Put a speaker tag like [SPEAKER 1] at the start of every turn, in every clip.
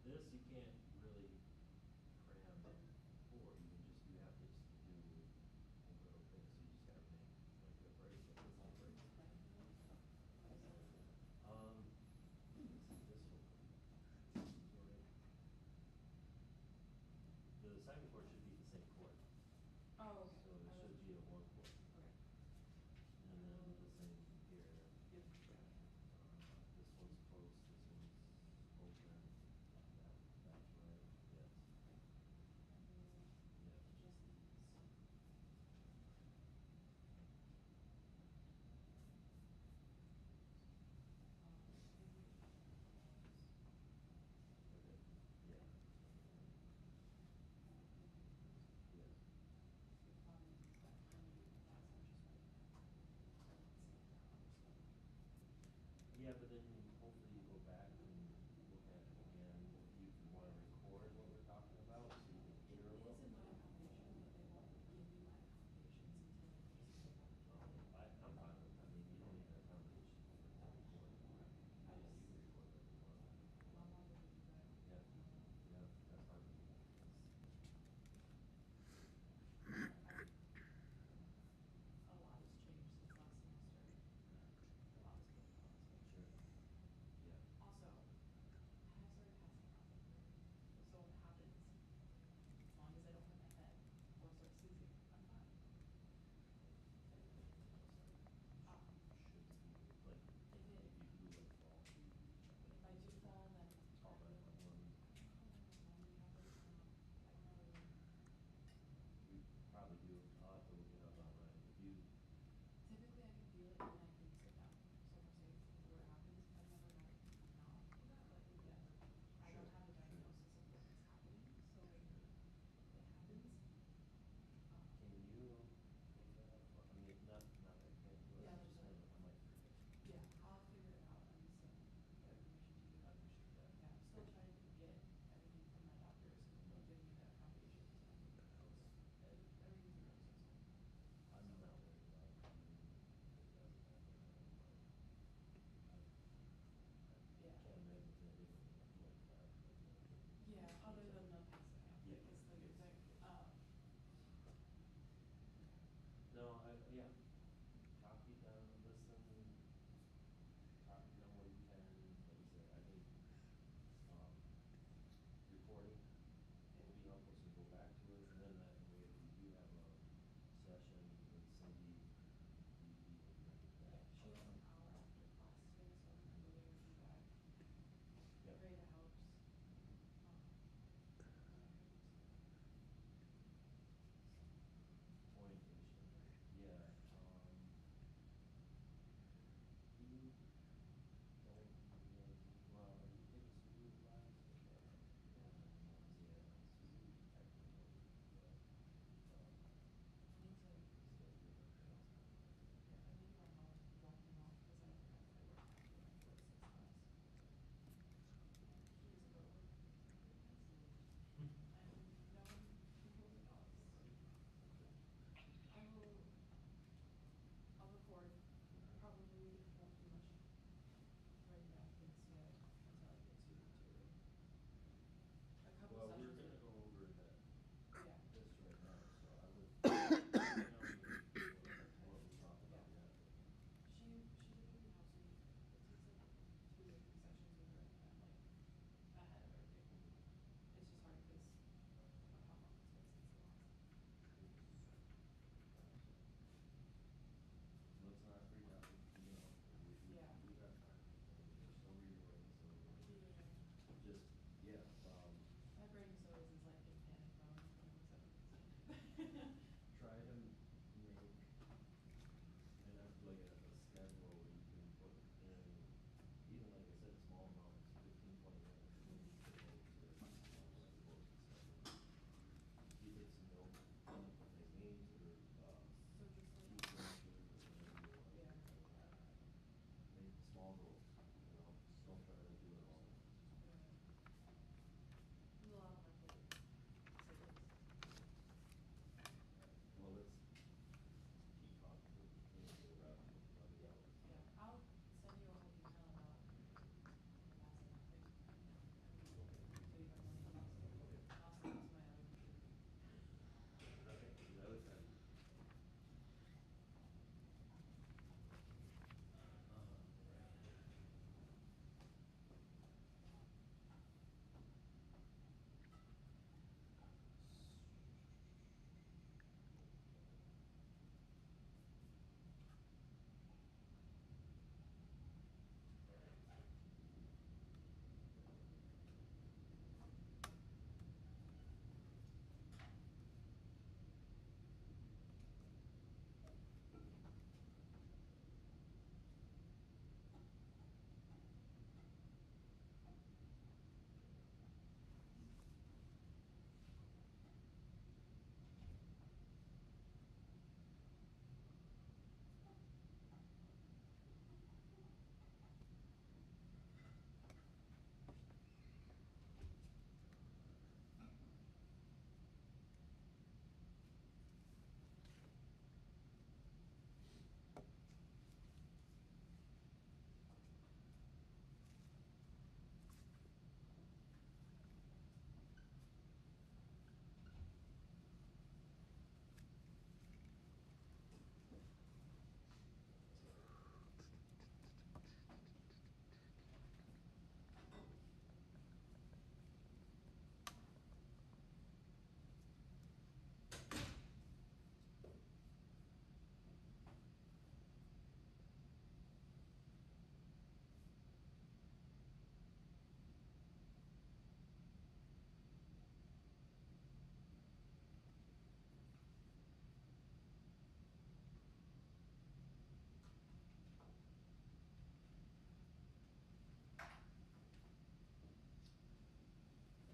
[SPEAKER 1] this you can't really cram four, you can just, you have to just do little things, so you just gotta make like a break, this is a break. This one. The second court should be the same court.
[SPEAKER 2] Oh, okay.
[SPEAKER 1] So it should be a one court.
[SPEAKER 2] Okay.
[SPEAKER 1] And then the same here.
[SPEAKER 2] Yep.
[SPEAKER 1] This one's closed, this one's open.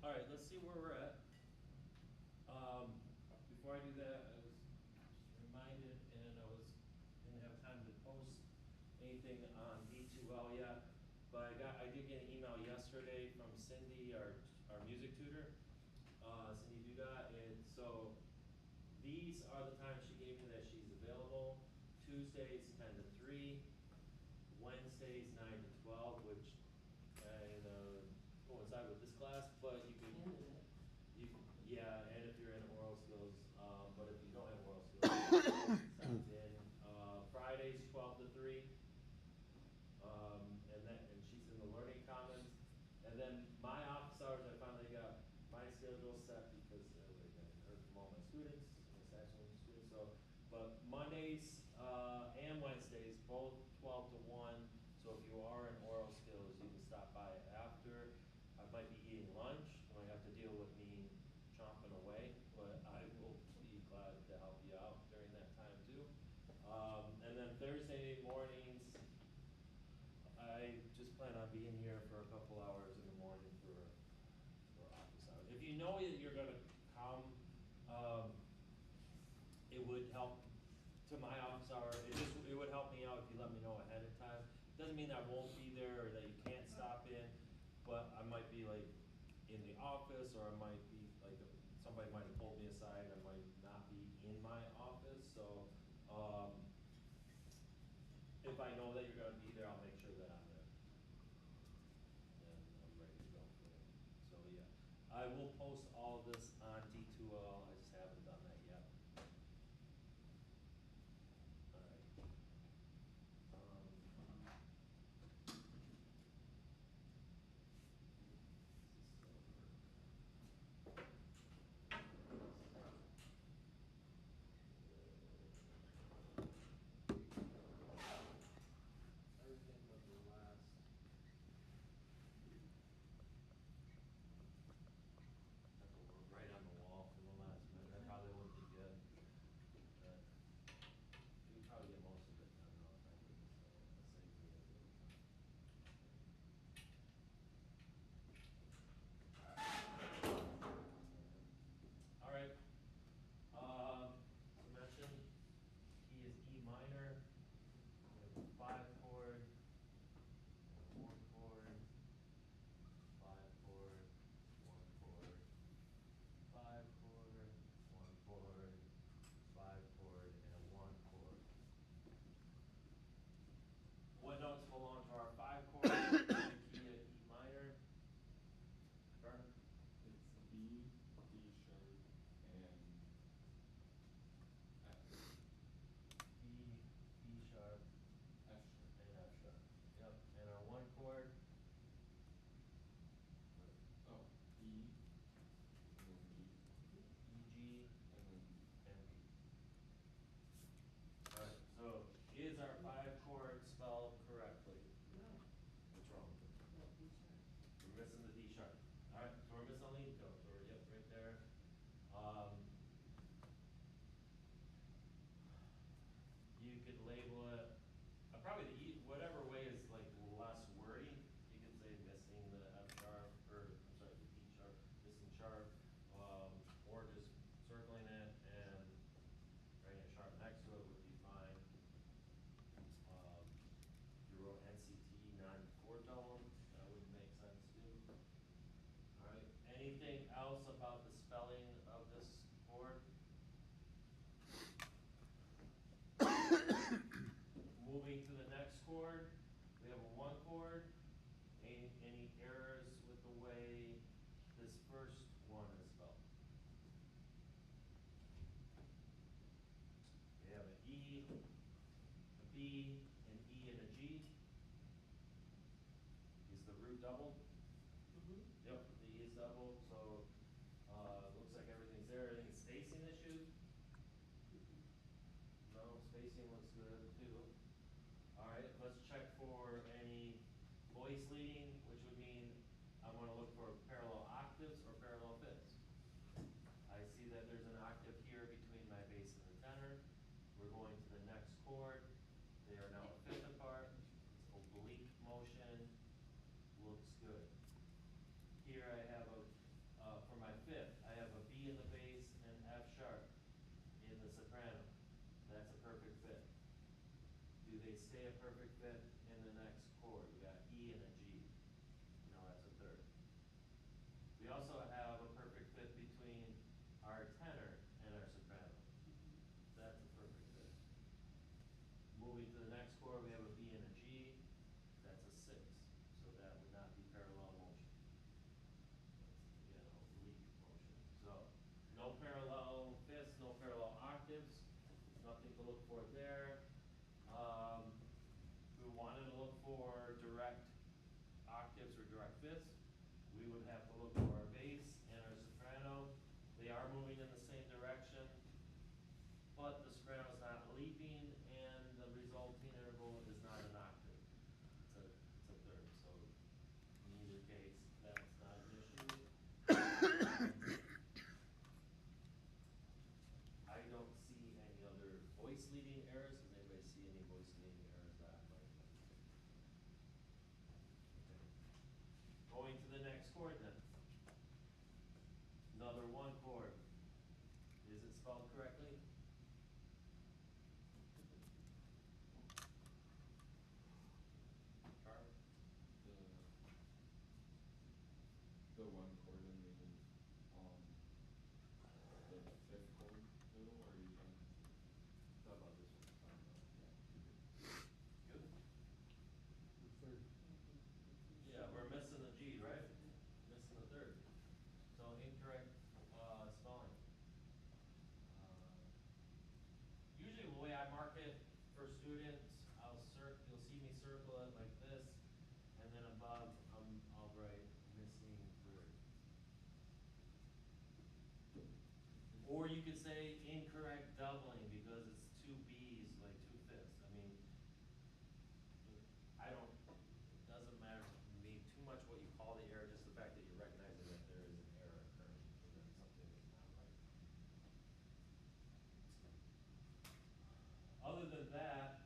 [SPEAKER 2] Alright, let's see where we're at. Before I do that, I was reminded, and didn't have time to post anything on D2L yet, but I did get an email yesterday from Cindy, our music tutor, Cindy Duda, and so these are the times she gave me that she's available. Tuesdays 10 to 3, Wednesdays 9 to 12, which coincide with this class, but you can, yeah, and if you're in oral skills, but if you don't have oral skills, sounds in. Fridays 12 to 3, and she's in the learning commons. And then my office hours, I finally got my schedule set because I heard from all my students, my saxophone students. So, but Mondays and Wednesdays, both 12 to 1. So if you are in oral skills, you can stop by after. I might be eating lunch. You might have to deal with me chomping away, but I will be glad to help you out during that time too. And then Thursday mornings, I just plan on being here for a couple hours in the morning for office hours. If you know that you're gonna come, it would help to my office hour. It would help me out if you let me know ahead of time. Doesn't mean I won't be there or that you can't stop in, but I might be like in the office, or I might be like somebody might have pulled me aside. I might not be in my office, so if I know that you're gonna be there, I'll make sure that I'm there. And I'm ready to go for it. So yeah, I will post all of this on D2L. I just haven't done that yet. All right. Everything but the last. We're right on the wall for the last minute. That probably wouldn't be good. But we can probably get most of it done though, if I do this. So let's save me a little time. All right. I mentioned key is E minor. We have a 5 chord, 1 chord, 5 chord, 1 chord, 5 chord, 1 chord, 5 chord, and a 1 chord. What notes belong to our 5 chord in the key of E minor? Vern?
[SPEAKER 3] It's B, D sharp, and F.
[SPEAKER 2] B sharp,
[SPEAKER 3] F sharp.
[SPEAKER 2] and F sharp. Yep. And our 1 chord.
[SPEAKER 3] Oh, E, and then G,
[SPEAKER 2] E, G,
[SPEAKER 3] and then
[SPEAKER 2] and B. Alright, so is our 5 chord spelled correctly?
[SPEAKER 4] No,
[SPEAKER 2] What's wrong?
[SPEAKER 4] no, D sharp.
[SPEAKER 2] We're missing the D sharp. Alright, so we're missing a lead tone. So we're, yep, right there. You could label it, probably the E, whatever way is like less wordy. You could say missing the F sharp, or I'm sorry, the D sharp, missing sharp, or just circling it and writing a sharp next to it would be fine. If you wrote NCT non-chord tone, that would make sense too. Alright, anything else about the spelling of this chord? Moving to the next chord, we have a 1 chord. Any errors with the way this first one is spelled? We have an E, a B, an E, and a G. Is the root doubled?
[SPEAKER 4] Mm-hmm.
[SPEAKER 2] Yep, the E is doubled, so looks like everything's there. Any spacing issues? No, spacing looks good too. Alright, let's check for any voice leading, which would mean I'm going to look for parallel octaves or parallel fifths. I see that there's an octave here between my bass and the tenor. We're going to the next chord. They are now a fifth apart. It's oblique motion. Looks good. Here I have they stay a perfect fit in the next chord. We got E and a G. No, that's a third. We also have a perfect fit between our tenor and our soprano. That's a perfect fit. Moving to the next chord, we have a B and a G. That's a six. So that would not be parallel motion. That's, again, oblique motion. So no parallel fifths, no parallel octaves. Nothing to look for there. We wanted to look for direct octaves or direct fifths. We would have to look for our bass and our soprano. They are moving in the same direction, but the soprano is not leaping, and the resulting interval is not an octave. It's a third. So in either case, that's not an issue. I don't see any other voice leading errors. Does anybody see any voice leading errors that I might have? Okay. Going to the next chord then. Another one chord. Is it spelled correctly? Carl?
[SPEAKER 3] The one chord in the fifth chord middle, or are you talking?
[SPEAKER 2] How about this one? Good?
[SPEAKER 5] The third.
[SPEAKER 2] Yeah, we're missing the G, right? Missing the third. So incorrect spelling. Usually the way I mark it for students, you'll see me circle it like this, and then above I'll write missing third. Or you could say incorrect doubling because it's two B's, like two fifths. I mean, it doesn't matter to me too much what you call the error, just the fact that you're recognizing that there is an error occurring, and that something is not right. Other than that,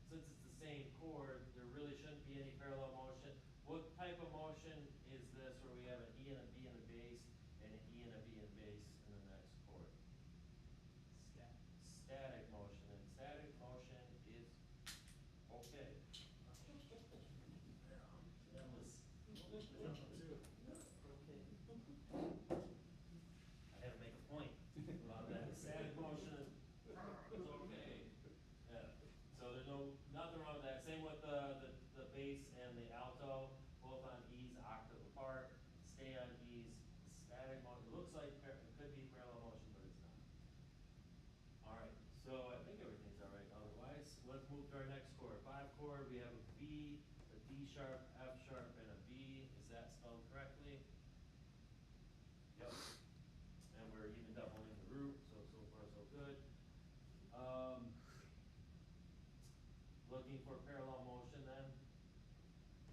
[SPEAKER 2] since it's the same chord, there really shouldn't be any parallel motion. What type of motion is this where we have an E and a B and a bass, and an E and a B and bass in the next chord? Static motion, and static motion is okay. That was I had to make a point about that. Static motion is okay. Yeah. So there's nothing wrong with that. Same with the bass and the alto, both on E's octave apart. Stay on E's. Static motion. It looks like it could be parallel motion, but it's not. All right. So I think everything's all right otherwise. Let's move to our next chord. 5 chord. We have a B, a D sharp, F sharp, and a B. Is that spelled correctly? Yep. And we're even doubling the root, so far so good. Looking for parallel motion then.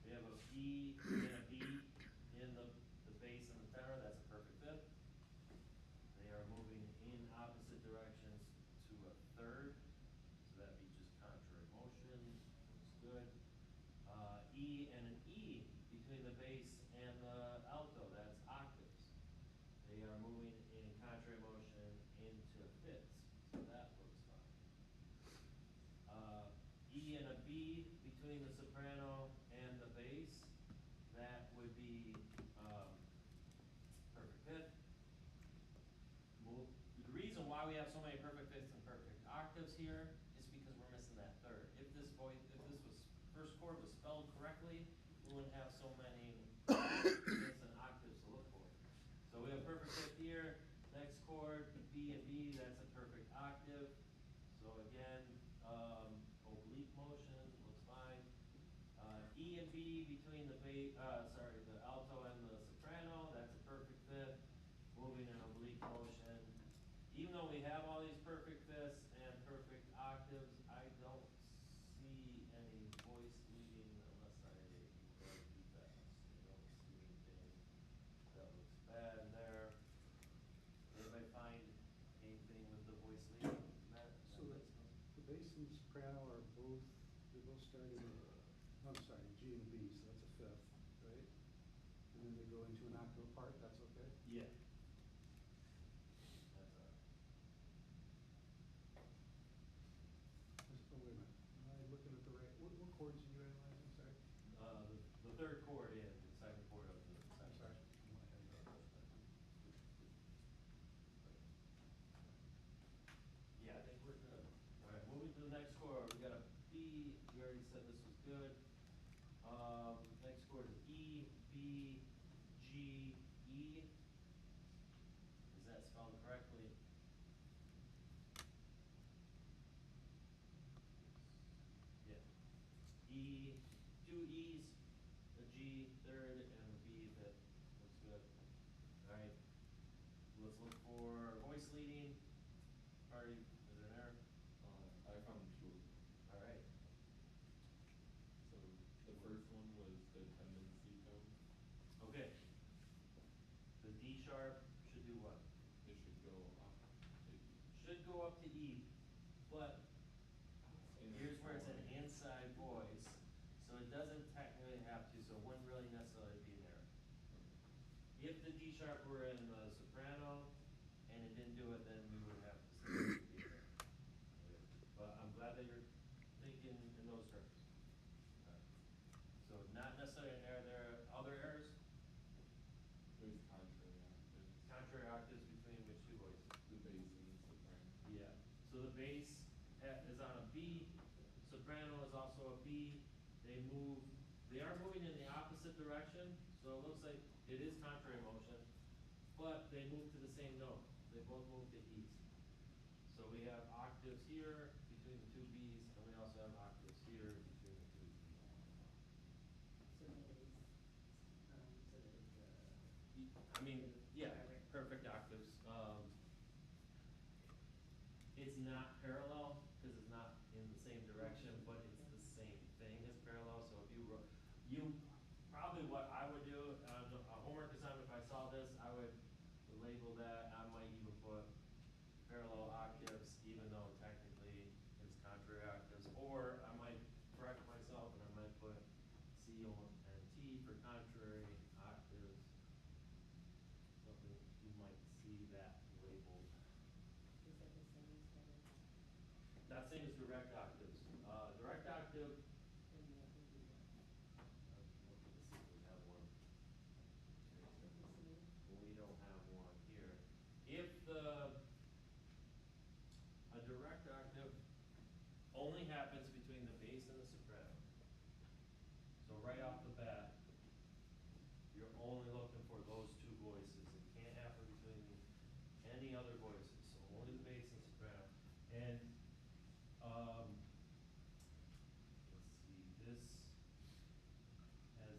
[SPEAKER 2] We have a B and a B in the bass and the tenor. That's a perfect fit. They are moving in opposite directions to a third. So that'd be just contrary motion. Looks good. E and an E between the bass and the alto. That's octaves. They are moving in contrary motion into fifths. So that looks fine. E and a B between the soprano and the bass. That would be perfect fit. The reason why we have so many perfect fifths and perfect octaves here is because we're missing that third. If this first chord was spelled correctly, we wouldn't have so many fifths and octaves to look for. So we have perfect fifth here. Next chord, B and B, that's a perfect octave. So again, oblique motion looks fine. E and B between the alto and the soprano, that's a perfect fit. Moving in oblique motion. Even though we have all these perfect fifths and perfect octaves, I don't see any voice leading unless I write too fast. I don't see anything that looks bad there. Anybody find anything with the voice leading? Matt?
[SPEAKER 5] So the bass and soprano are both, they're both starting, I'm sorry, G and B, so that's a fifth, right? And then they go into an octave apart, that's okay?
[SPEAKER 2] Yeah. That's all right.
[SPEAKER 5] Oh, wait a minute. I chords did you analyze, I'm sorry?
[SPEAKER 2] The third chord in, the second chord of the
[SPEAKER 5] I'm
[SPEAKER 2] second.
[SPEAKER 5] sorry. I'm not having that.
[SPEAKER 2] Yeah, I think we're good. Alright, moving to the next chord, we got a B, we already said this was good. Next chord is E, B, G, E. Is that spelled correctly? Yeah. E, two E's, a G, third, and a B, that looks good. Alright, let's look for voice leading. Party, is there an error?
[SPEAKER 3] I found two.
[SPEAKER 2] Alright.
[SPEAKER 3] So the first one was the tendency tone.
[SPEAKER 2] Okay. The D sharp should do what?
[SPEAKER 3] It should go up to E.
[SPEAKER 2] Should go up to E, but
[SPEAKER 3] In the
[SPEAKER 2] here's where it's an
[SPEAKER 3] chord.
[SPEAKER 2] inside voice, so it doesn't technically have to, so it wouldn't really necessarily be there. If the D sharp were in the soprano and it didn't do it, then we would have to say it should be there. Okay. But I'm glad that you're thinking in those terms. Alright. So not necessarily an error there. Other errors?
[SPEAKER 3] There's contrary octaves.
[SPEAKER 2] Contrary octaves between which two voices?
[SPEAKER 3] The bass and the soprano.
[SPEAKER 2] Yeah, so the bass is on a B, soprano is also a B, they are moving in the opposite direction, so it looks like it is contrary motion, but they move to the same note, they both move to E's. So we have octaves here between the two B's, and we also have octaves here between the two E's.
[SPEAKER 4] So that is, so that it's,
[SPEAKER 2] I mean, yeah,
[SPEAKER 4] Direct.
[SPEAKER 2] perfect octaves. It's not parallel, because it's not in the same direction, but it's the same thing as parallel, so if you probably what I would do, a homework assignment, if I saw this, I would label that, I might even put parallel octaves, even though technically it's contrary octaves, or I might correct myself and I might put C and T for contrary octaves. Something you might see that labeled.
[SPEAKER 4] is that the same as that?
[SPEAKER 2] Not same as direct octaves. Direct octave,
[SPEAKER 4] Then you have to do that.
[SPEAKER 2] I'm looking to see if we have one. We don't have one here. If a direct octave only happens between the bass and the soprano. So right off the bat, you're only looking for those two voices. It can't happen between any other voices, so only the bass and soprano. And, let's see, this has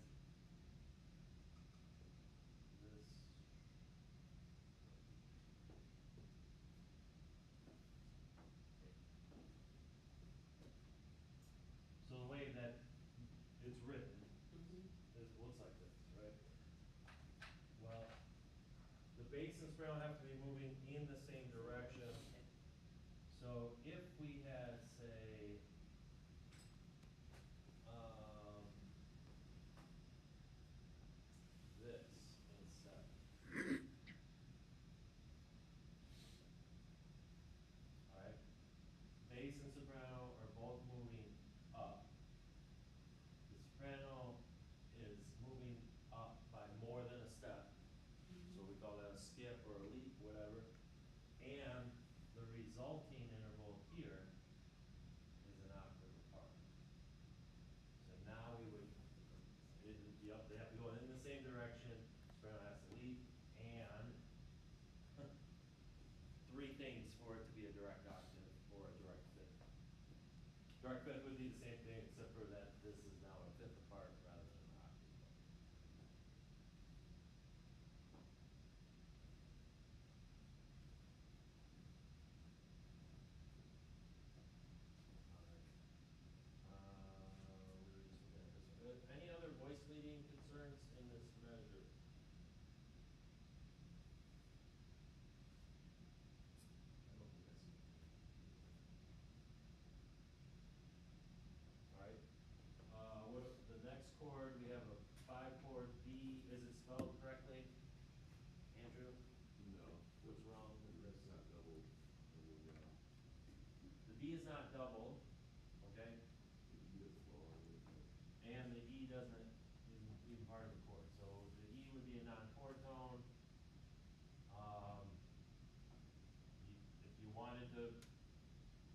[SPEAKER 2] this. So the way that it's written, it looks like this, right? Well, the bass and soprano have to be moving in the same direction. So if we had, say, this instead. Alright? Bass and soprano are both moving up. The soprano is moving up by more than a step. So we call that a skip or a leap, whatever. And the resulting interval here is an octave apart. So now we would, yep, they have to go in the same direction, soprano has to leap, and three things for it to be a direct octave or a direct fifth. Direct fifth would be the same thing, except for that this is now a fifth apart rather than an octave apart. We were just looking at this one. Any other voice leading concerns in this measure? I don't think I see anything. Alright, the next chord, we have a 5-chord B, is it spelled correctly? Andrew,
[SPEAKER 3] No.
[SPEAKER 2] what's wrong with this?
[SPEAKER 3] It's not double.
[SPEAKER 2] The B is not doubled, okay?
[SPEAKER 3] The E is lower.
[SPEAKER 2] isn't even part of the chord, so the E would be a non-chord tone. If you wanted to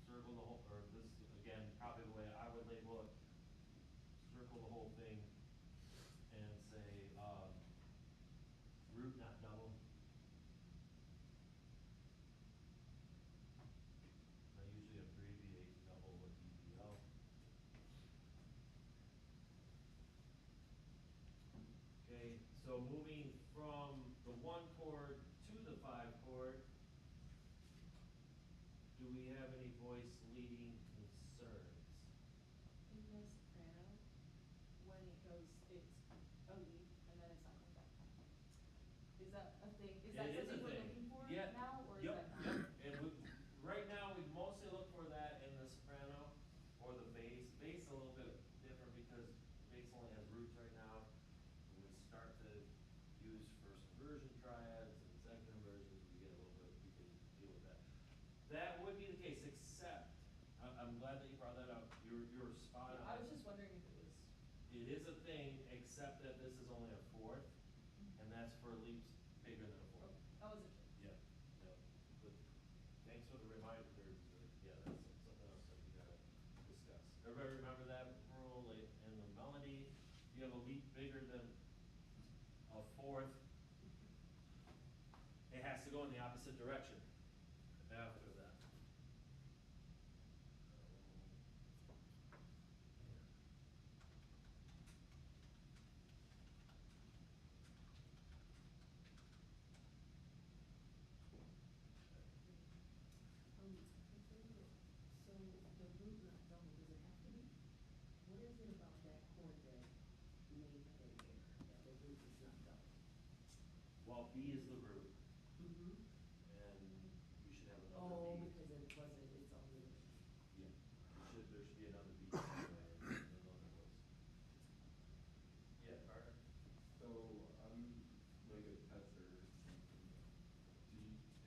[SPEAKER 2] circle the whole, or this, again, probably the way I would label it, circle the whole thing and say, root not double. I usually abbreviate double with DBL. Okay, so moving from the 1 chord to the 5 chord, do we have any voice leading concerns?
[SPEAKER 4] In the soprano, when it goes, it's a lead and then it's not coming back. Is that a thing? Is that
[SPEAKER 2] It is a
[SPEAKER 4] something we're
[SPEAKER 2] thing.
[SPEAKER 4] looking for
[SPEAKER 2] Yeah.
[SPEAKER 4] now, or is
[SPEAKER 2] Yep,
[SPEAKER 4] that not?
[SPEAKER 2] yep. And right now, we mostly look for that in the soprano or the bass. Bass a little bit different because bass only has roots right now. When we start to use first inversion triads and second inversions, we get a little bit, we can deal with that. That would be the case, except, I'm glad that you brought that up. You're spot on.
[SPEAKER 4] I was just wondering if it was.
[SPEAKER 2] It is a thing, except that this is only a fourth, and that's for leaps bigger than a fourth.
[SPEAKER 4] I wasn't sure.
[SPEAKER 2] Yeah, yeah. But thanks for the reminder, yeah, that's something else that we gotta discuss. Everybody remember that rule in the melody? If you have a leap bigger than a fourth, it has to go in the opposite direction after that.
[SPEAKER 4] So the root not double, does it have to be? What is it about that chord that made that an error, that the root is not double?
[SPEAKER 2] Well, B is the root,
[SPEAKER 4] Mm-hmm.
[SPEAKER 2] and you should have another
[SPEAKER 4] Oh,
[SPEAKER 2] B.
[SPEAKER 4] because it wasn't, it's only.
[SPEAKER 2] Yeah, there should be another B somewhere in the notes. Yeah, Carter?
[SPEAKER 3] So I'm like a tester or something.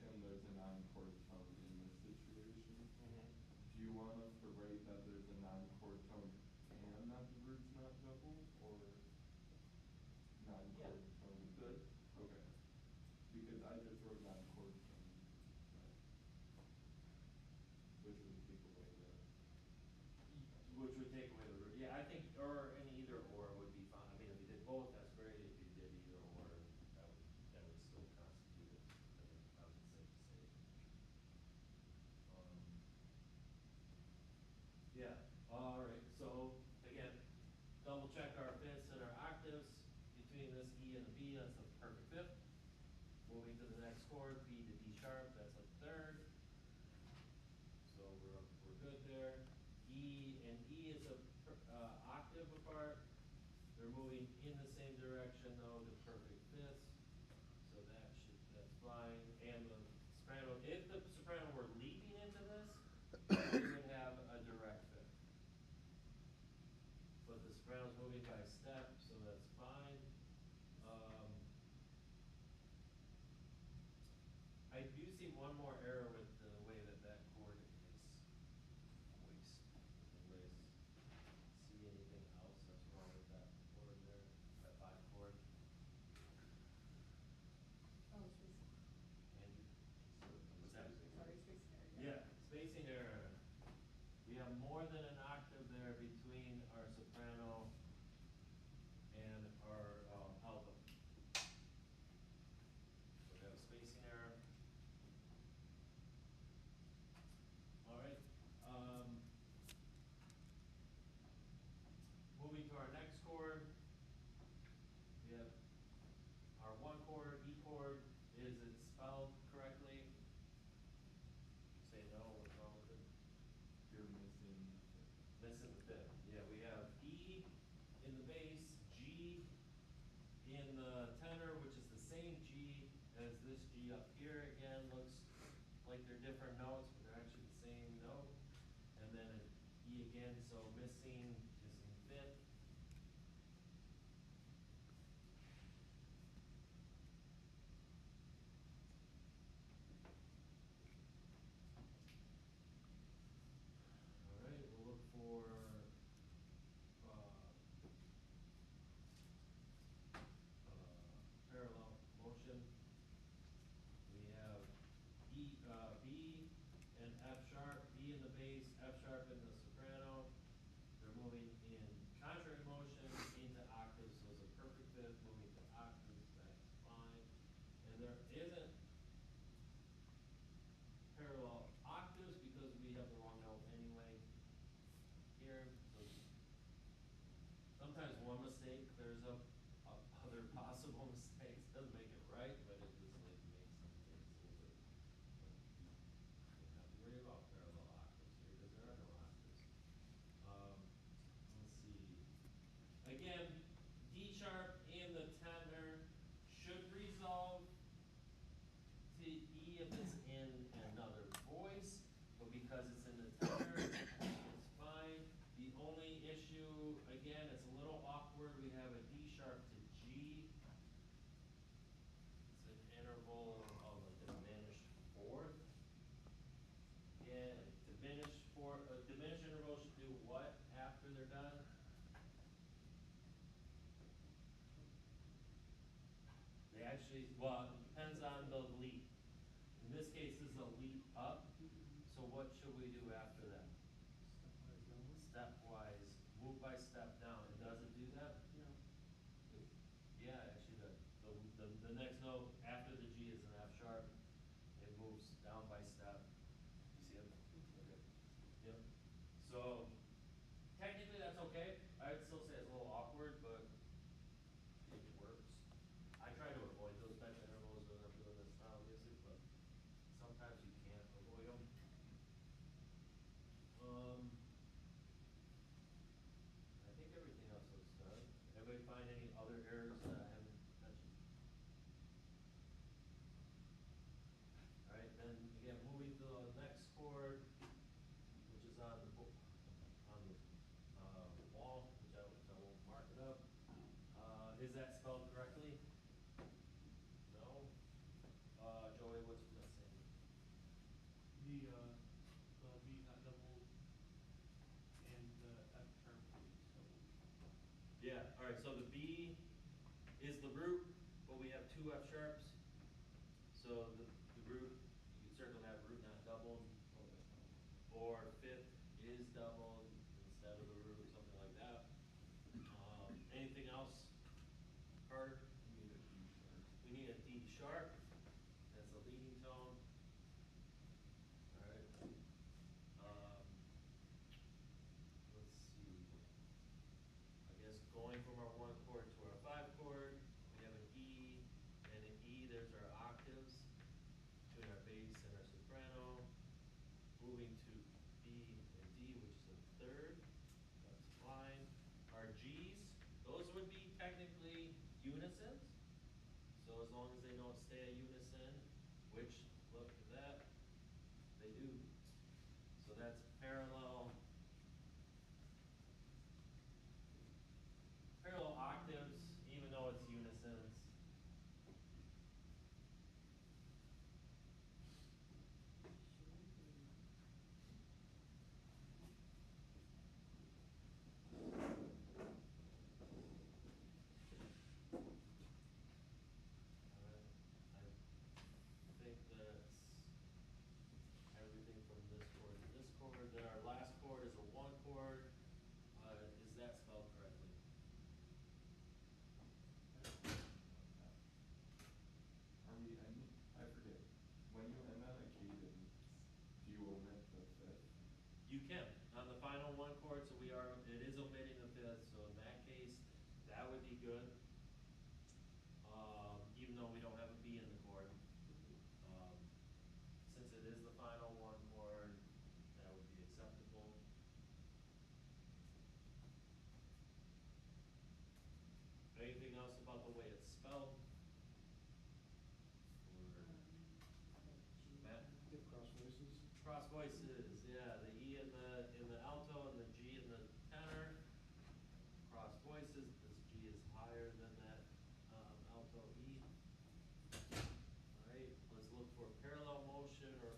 [SPEAKER 3] And there's a non-chord tone in this situation. Do you want us to write that there's a non-chord tone and that the root's not double, or non-chord tone?
[SPEAKER 2] Good.
[SPEAKER 3] Okay. Because I just wrote non-chord tone, which would take away the.
[SPEAKER 2] Which would take away the root. Yeah, I think, or an either or would be fine. I mean, if you did both, that's great. If you did either or, that would still constitute it. I would say to say. Yeah, all right. So again, double check our fifths and our octaves between this E and the B. That's a perfect fifth. Moving to the next chord, B to D sharp. That's a third. So we're good there. E and E is a octave apart. They're moving in the same direction though to perfect fifths. So that's fine. And the soprano, if the soprano were leaping into this, we would have a direct fifth. But the soprano's moving by step, so that's fine. I do see one more error with the way that chord is voiced. Anybody see anything else that's wrong with that chord there, that 5 chord?
[SPEAKER 4] Oh, spacing.
[SPEAKER 2] Andy? What's that?
[SPEAKER 4] Sorry, spacing error.
[SPEAKER 2] Yeah, spacing error. We have more than an octave there between our soprano and our alto. So we have a spacing error. All right. Moving to our next chord, we have our 1 chord, E chord. Is it spelled correctly? Say no, what's wrong with it?
[SPEAKER 3] You're missing.
[SPEAKER 2] Missing the fifth. Yeah, we have E in the bass, G in the tenor, which is the same G as this G up here. Again, looks like they're different notes, but they're actually the same note. And then an E again, so missing fifth. All right, we'll look for because it's in the tenor, it's fine. The only issue, again, it's a little awkward, we have a D sharp to G. It's an interval of a diminished fourth. And diminished interval should do what after they're done? They actually, well, it depends on the leap. In this case, this is a leap up, so what should we do after that?
[SPEAKER 5] Stepwise downward?
[SPEAKER 2] Stepwise, move by step down, and does it do that?
[SPEAKER 4] No.
[SPEAKER 2] Yeah, actually, the next note after the G is an F sharp, it moves down by step. You see it?
[SPEAKER 3] Okay.
[SPEAKER 2] Yep. So, technically that's okay, I would still say it's a little awkward, but it works. I try to avoid those type of intervals when I'm doing this style music, but sometimes you can't avoid them. I think everything else looks good. Anybody find any other errors that I haven't mentioned? Alright, then again, moving to the next chord, which is on the wall, which I won't mark it up. Is that spelled correctly? No? Joey, what's missing?
[SPEAKER 6] The B's not doubled, and the F sharp is doubled.
[SPEAKER 2] Yeah, alright, so the B is the root, but we have two F sharps. So the root, you can circle that root not doubled,
[SPEAKER 3] Oh, that's not.
[SPEAKER 2] or fifth is doubled instead of the root, something like that. Anything else, Carter?
[SPEAKER 3] You need a D sharp.
[SPEAKER 2] We need a D sharp, that's a leading tone. Alright. Let's see. I guess going from our 1 chord to our 5 chord, we have an E, and an E, there's our octaves between our bass and our soprano. Moving to B and D, which is a third, that's fine. Our G's, those would be technically unisons. So as long as they don't stay at unison, which, look at that, they do. So that's parallel octaves, even though it's unisons. I think that's everything from this chord to this chord. Then our last chord is a 1 chord. Is that spelled correctly?
[SPEAKER 3] Are we ending? I forget. When you end on a cadence, do you omit the fifth?
[SPEAKER 2] You can, on the final 1 chord, so it is omitting the fifth, so in that case, that would be good. Even though we don't have a B in the chord. Since it is the final 1 chord, that would be acceptable. Anything else about the way it's spelled? Or Matt?
[SPEAKER 5] Get cross voices.
[SPEAKER 2] Cross voices, yeah, the E in the alto and the G in the tenor. Cross voices, this G is higher than that alto E. Alright, let's look for parallel motion, or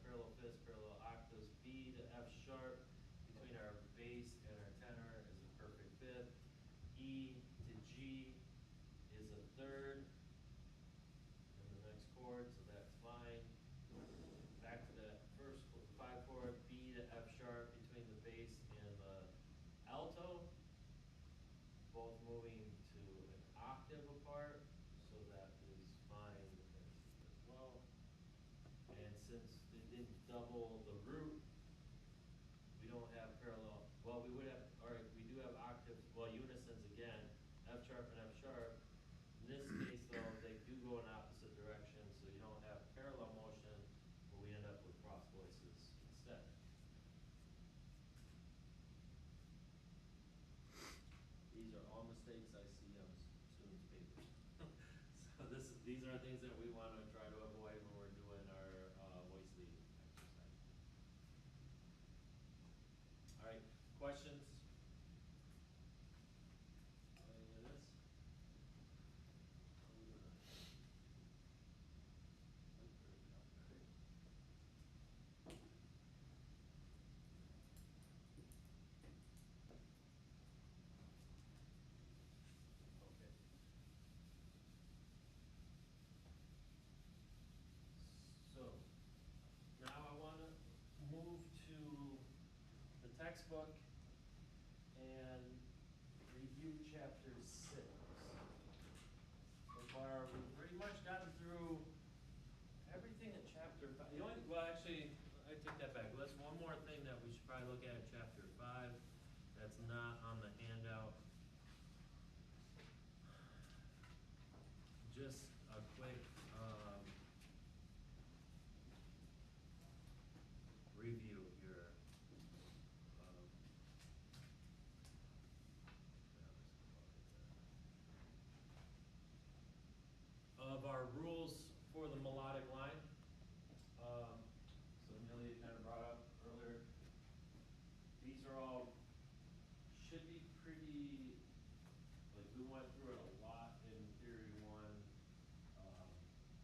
[SPEAKER 2] parallel fifths, parallel octaves. B to F sharp between our bass and our tenor is a perfect fifth. E to G is a third in the next chord, so that's fine. Back to that first 5 chord, B to F sharp between the bass and the alto, both moving to an octave apart, so that is fine as well. And since it didn't double the root, we don't have parallel, well, we would have, alright, we do have octaves, well, unisons again, F sharp and F sharp. In this case though, they do go in opposite directions, so you don't have parallel motion, but we end up with cross voices instead. These are all mistakes I see on students' papers. So these are things that we want to try to avoid when we're doing our voice leading exercise. questions? On any of this? Okay. So, now I wanna move to the textbook and review chapter 6. So far, we've pretty much gotten through everything in chapter 5. The only, well, actually, I take that back. That's one more thing that we should probably look at in chapter 5 that's not on the handout. Just a quick, review here. Of our rules for the melodic line. So Amelia kind of brought up earlier, these are all, should be pretty, like we went through it a lot in theory 1.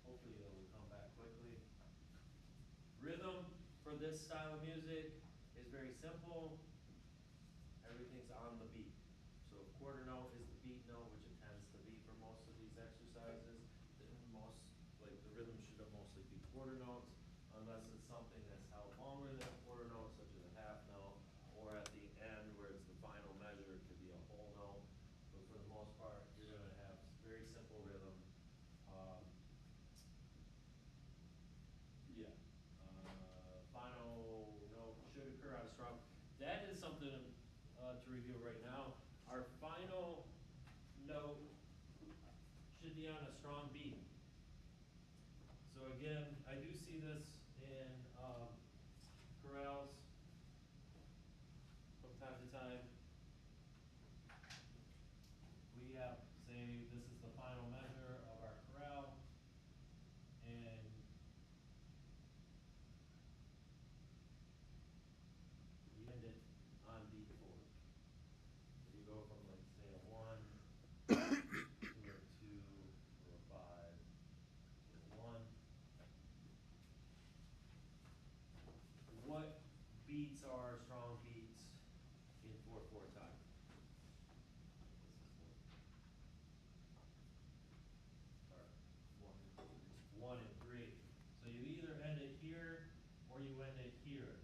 [SPEAKER 2] Hopefully it'll come back quickly. Rhythm for this style of music is very simple. Everything's on the beat. So quarter note is the beat note, which it tends to be for most of these exercises. Like the rhythm should mostly be quarter notes, unless it's something that's held longer than a quarter note, such as a half note, or at the end where it's the final measure, it could be a whole note. But for the most part, you're gonna have very simple rhythm. Yeah. Final note should occur on a strong. That is something to review right now. Our final note should be on a strong beat. So again, I do see this in chorales from time to time. We have, say, this is the final measure of our chorale, and we end it on beat 4. So you go from, like, say, a 1 to a 2 to a 5 to a 1. What beats are strong beats in 4/4 time? Or 1 and 3. So you either end it here or you end it here.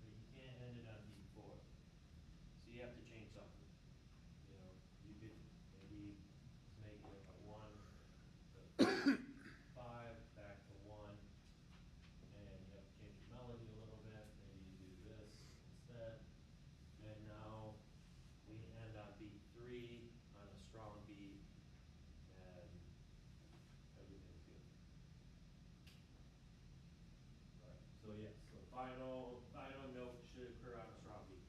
[SPEAKER 2] But you can't end it on beat 4. So you have to change something. You know, you could maybe make it a 1 to 5 back to 1. And you have to change your melody a little bit. Maybe you do this instead. And now we end on beat 3 on a strong beat, and everything's good. Right. So yes, the final note should occur on a strong beat.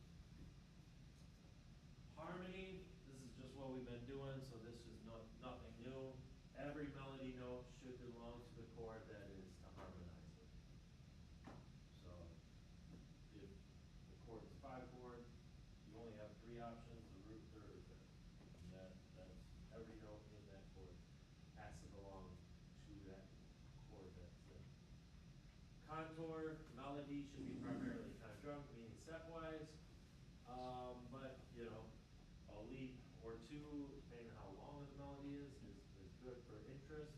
[SPEAKER 2] Harmony, this is just what we've been doing, so this is nothing new. Every melody note should belong to the chord that is to harmonize with. So if the chord is 5 chord, you only have 3 options: the root, third, or fifth. And that's every note in that chord has to belong to that chord that's in. Contour, melody should be primarily conjunct, meaning stepwise. But you know, a leap or 2, depending on how long the melody is good for interest.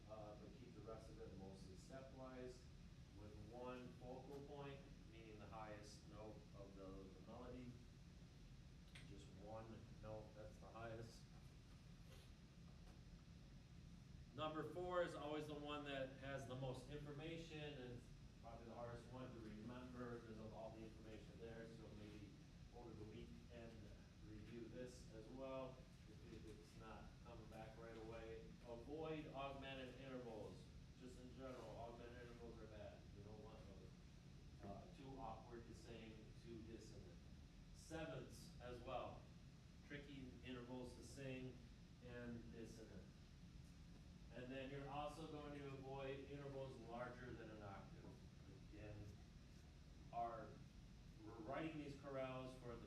[SPEAKER 2] But keep the rest of it mostly stepwise, with 1 focal point, meaning the highest note of the melody. Just 1 note, that's the highest. Number 4 is always the one that has the most information, and it's probably the hardest one to remember because of all the information there. So maybe over the weekend, review this as well if it's not coming back right away. Avoid augmented intervals. Just in general, augmented intervals are bad. You don't want those. Too awkward to sing, too dissonant. Sevenths as well. Tricky intervals to sing and dissonant. And then you're also going to avoid intervals larger than an octave. Again, we're writing these chorales for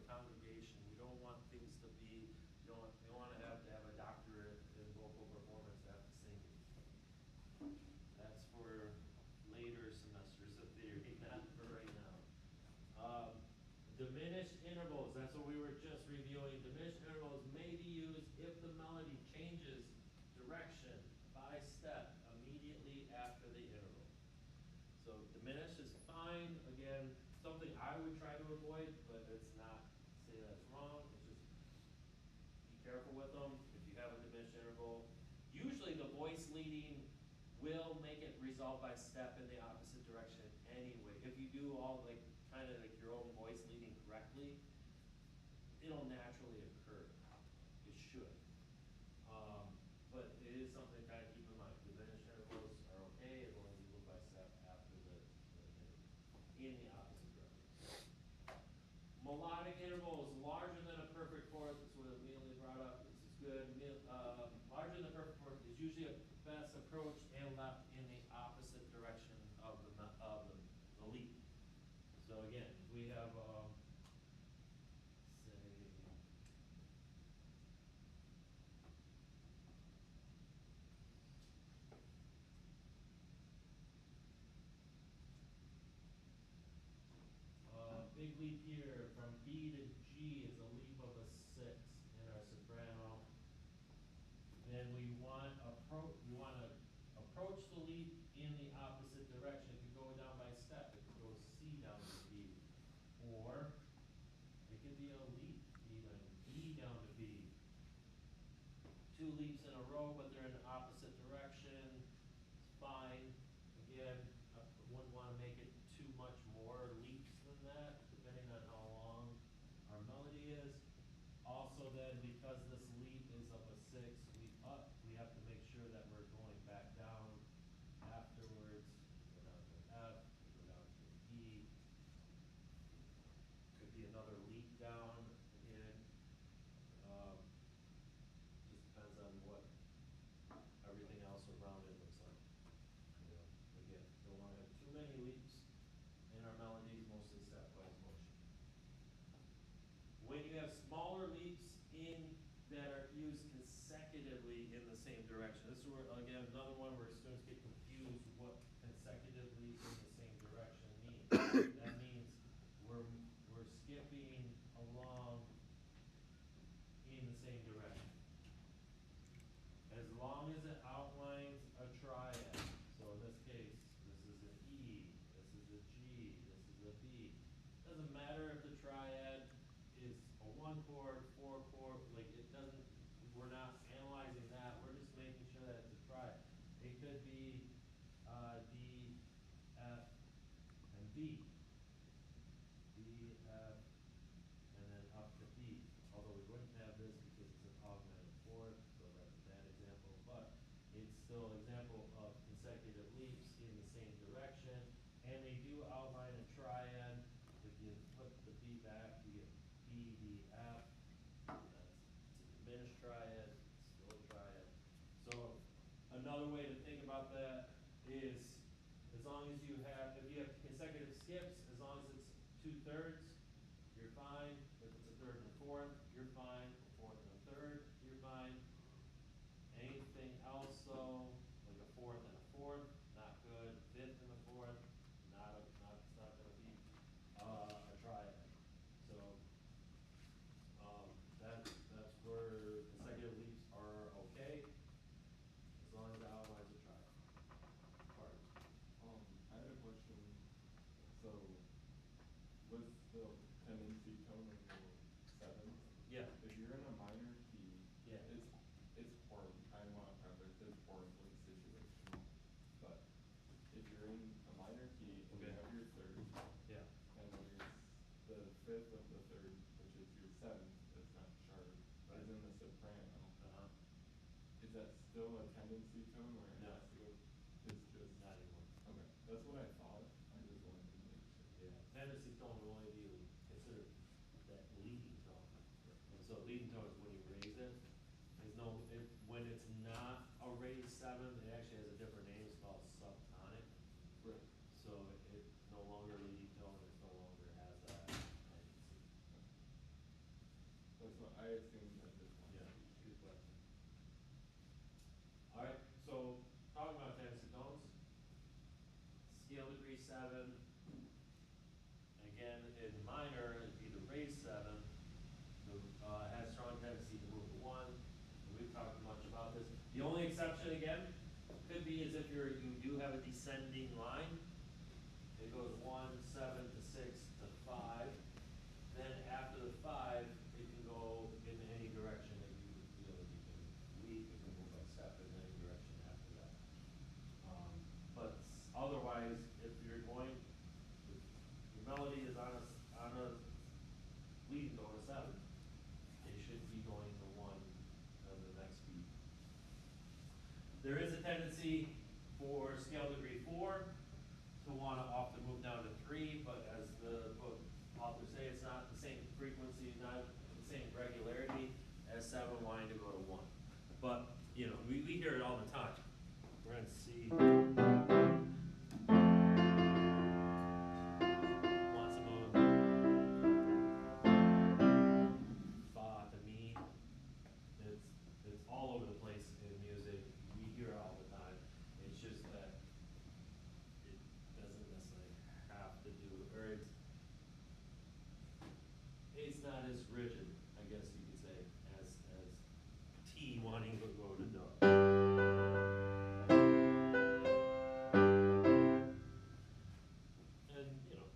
[SPEAKER 2] diminished is fine, again, something I would try to avoid, but it's not, say that's wrong, it's just be careful with them, if you have a diminished interval. Usually the voice leading will make it resolve by step in the opposite direction anyway. If you do all like, kind of like your own voice leading correctly, it'll naturally occur. It should. But it is something to kind of keep in mind. Diminished intervals are okay as long as you move by step after the interval, in the opposite direction. Melodic interval is larger than a perfect fourth. That's what Amelia brought up. This is good. Larger than a perfect fourth is usually a best approach and left in the opposite direction of the lead. So again, if we have say big leap here from B to G is a leap of a 6 in our soprano. Then we want to approach the leap in the opposite direction. It could go down by step. It could go C down to B, or it could be a leap even E down to B. 2 leaps in a row, but they're in the opposite direction. It's fine. Again, I wouldn't want to make it too much more leaps than that, depending on how long our melody is. Also then, because this leap is of a 6, we have to make sure that we're going back down afterwards. Go down to an F, go down to an E. Could be another leap down again. Just depends on what everything else around it looks like. You know, again, don't want to have too many leaps in our melodies, mostly stepwise motion. When you have smaller leaps in that are used consecutively in the same direction, this is where, again, another one where students get confused what consecutively in the same direction means. That means we're skipping along in the same direction. As long as it outlines a triad. So in this case, this is an E, this is a G, this is a B. Doesn't matter if the triad is a 1 chord, 4 chord, like it doesn't, we're not analyzing that, we're just making sure that it's a triad. It could be D, F, and B. D, F, and then up to B. Although we wouldn't have this because it's an augmented fourth, so that's a bad example, but it's still an example of consecutive leaps in the same direction, and they do outline a triad. If you flip the B back, you get B, D, F. That's a diminished triad, still a triad. So another way to think about that is, as long as you have, if you have consecutive skips, as long as it's 2/3, you're fine. If it's a 3rd and a 4th, you're fine. A 4th and a 3rd, you're fine. Anything else though, like a 4th and a 4th, not good. 5th and a 4th, it's not gonna be a triad. So that's where consecutive leaps are okay, as long as it outlines a triad. Pardon.
[SPEAKER 3] I had a question. So, with the tendency tone of the 7th,
[SPEAKER 2] Yeah.
[SPEAKER 3] if you're in a minor key,
[SPEAKER 2] Yeah.
[SPEAKER 3] it's horrible. I want to preface, it's horribly situational. But if you're in a minor key and you
[SPEAKER 2] Okay.
[SPEAKER 3] have your 3rd,
[SPEAKER 2] Yeah.
[SPEAKER 3] and the 5th of the 3rd, which is your 7th, that's not sharp,
[SPEAKER 2] Right.
[SPEAKER 3] is in the soprano.
[SPEAKER 2] Uh-huh.
[SPEAKER 3] Is that still a tendency tone where it
[SPEAKER 2] No.
[SPEAKER 3] has to go? It's just
[SPEAKER 2] Not anymore.
[SPEAKER 3] okay. That's what I thought. I just wanted to make sure.
[SPEAKER 2] Yeah. Tendency tone will only be considered that leading tone. And so leading tone is when you raise it. When it's not a raised 7th, it actually has a different name. It's called subtonic.
[SPEAKER 3] Right.
[SPEAKER 2] So it's no longer leading tone. It no longer has that tendency.
[SPEAKER 3] That's what I assumed at this point.
[SPEAKER 2] Yeah. Good question. All right. So talking about tendency tones, scale degree 7. Again, in minor, it'd be the raised 7. Has strong tendency to move to 1. We've talked much about this. The only exception again could be is if you do have a descending line. it goes 1, 7 to 6 to 5. Then after the 5, it can go in any direction that you feel that you can lead. It can move by step in any direction after that. But otherwise, if you're going, if your melody is on a lead going to 7, it should be going to 1 on the next beat. There is a tendency for scale degree 4 to want to often move down to 3, but as the authors say, it's not the same frequency, not the same regularity as 7 wanting to go to 1. But, you know, we hear it all the time. We're going to see. Wants to move fa to mi. It's all over the place in music. We hear it all the time. It's just that it doesn't necessarily have to do, or it's not as rigid, I guess you could say, as T wanting to go to do. And you know,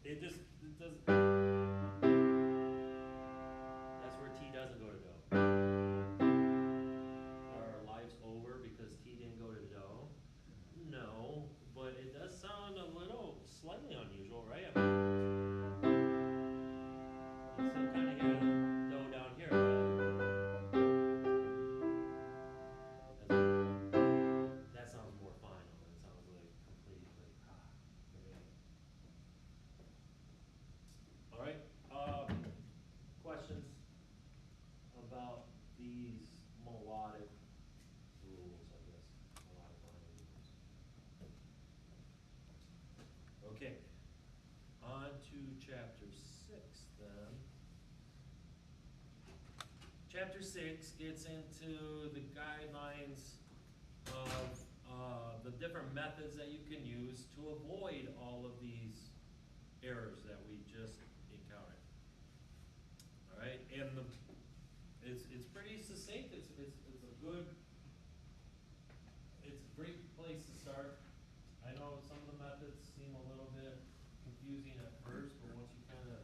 [SPEAKER 2] it does. That's where T doesn't go to do. Are our lives over because T didn't go to do? No, but it does sound a little slightly unusual, right? I mean, you still kind of hear the do down here, but that sounds more final. It sounds like complete, like for me. All right. Questions about these melodic rules, I guess. Melodic line rules. Okay. On to chapter 6 then. Chapter 6 gets into the guidelines of the different methods that you can use to avoid all of these errors that we just encountered. All right, and it's pretty succinct. It's a good. It's a great place to start. I know some of the methods seem a little bit confusing at first, but once you kind of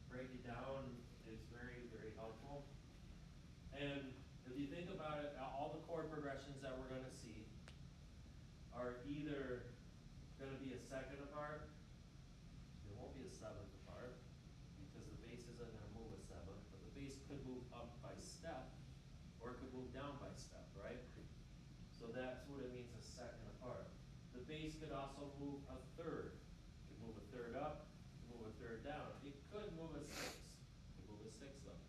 [SPEAKER 2] break it down, it's very, very helpful. And if you think about it, all the chord progressions that we're going to see are either going to be a second apart. It won't be a seventh apart because the bass isn't going to move a seventh, but the bass could move up by step or it could move down by step, right? So that's what it means, a second apart. The bass could also move a third. It could move a third up, move a third down. It could move a sixth. It could move a sixth up.